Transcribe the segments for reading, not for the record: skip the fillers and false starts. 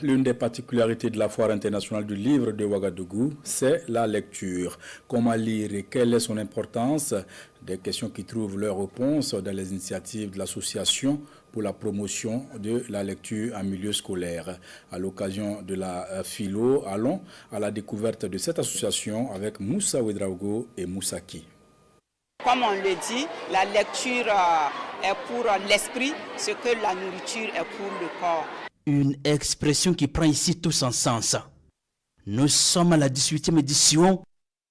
L'une des particularités de la Foire internationale du livre de Ouagadougou, c'est la lecture. Comment lire et quelle est son importance? Des questions qui trouvent leur réponse dans les initiatives de l'association pour la promotion de la lecture en milieu scolaire. À l'occasion de la philo, allons à la découverte de cette association avec Moussa Ouedraogo et Moussaki. Comme on le dit, la lecture est pour l'esprit, ce que la nourriture est pour le corps. Une expression qui prend ici tout son sens. Nous sommes à la 18e édition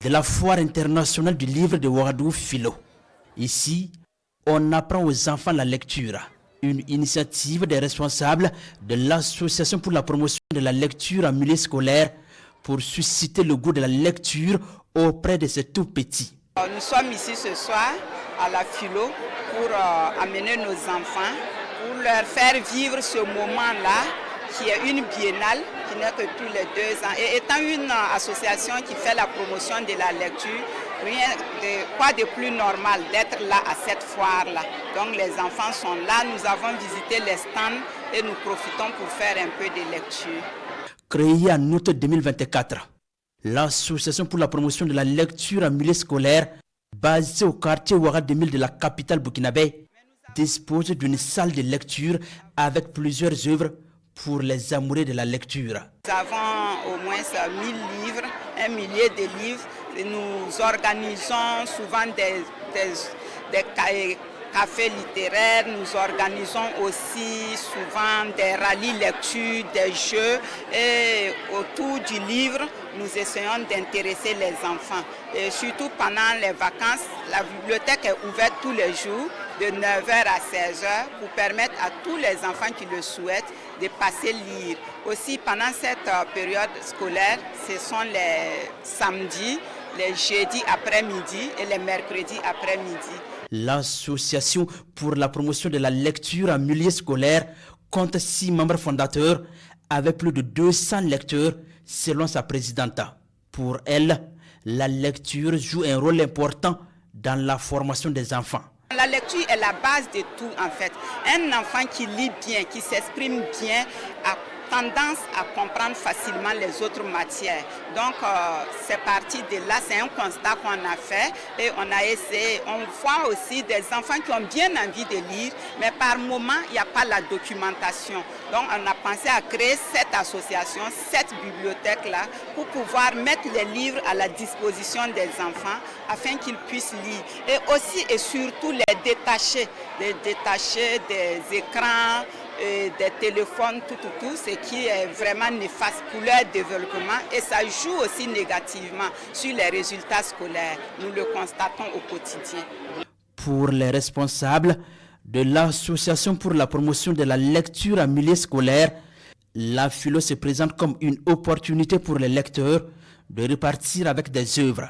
de la Foire internationale du livre de Ouagadougou Philo. Ici, on apprend aux enfants la lecture. Une initiative des responsables de l'Association pour la promotion de la lecture en milieu scolaire pour susciter le goût de la lecture auprès de ces tout petits. Nous sommes ici ce soir à la Philo pour amener nos enfants, pour leur faire vivre ce moment-là qui est une biennale qui n'est que tous les 2 ans. Et étant une association qui fait la promotion de la lecture, quoi de plus normal d'être là à cette foire-là. Donc les enfants sont là, nous avons visité les stands et nous profitons pour faire un peu de lecture. Créée en août 2024, l'Association pour la promotion de la lecture en milieu scolaire, basée au quartier Ouaga 2000 de la capitale burkinabé, dispose d'une salle de lecture avec plusieurs œuvres pour les amoureux de la lecture. Nous avons au moins 1000 livres, 1 millier de livres. Et nous organisons souvent des cafés littéraires, nous organisons aussi souvent des rallyes lecture, des jeux et autour du livre, nous essayons d'intéresser les enfants. Et surtout pendant les vacances, la bibliothèque est ouverte tous les jours de 9h à 16h pour permettre à tous les enfants qui le souhaitent de passer lire. Aussi pendant cette période scolaire, ce sont les samedis, les jeudis après-midi et les mercredis après-midi. L'Association pour la promotion de la lecture en milieu scolaire compte 6 membres fondateurs avec plus de 200 lecteurs selon sa présidente. Pour elle, la lecture joue un rôle important dans la formation des enfants. La lecture est la base de tout en fait. Un enfant qui lit bien, qui s'exprime bien, a tendance à comprendre facilement les autres matières. Donc c'est parti de là, c'est un constat qu'on a fait et on a essayé. On voit aussi des enfants qui ont bien envie de lire, mais par moment, il n'y a pas la documentation. Donc on a pensé à créer cette association, cette bibliothèque-là, pour pouvoir mettre les livres à la disposition des enfants afin qu'ils puissent lire. Et aussi et surtout les détacher des écrans, des téléphones, tout, ce qui est vraiment néfaste pour leur développement et ça joue aussi négativement sur les résultats scolaires. Nous le constatons au quotidien. Pour les responsables de l'Association pour la promotion de la lecture en milieu scolaire, la philo se présente comme une opportunité pour les lecteurs de repartir avec des œuvres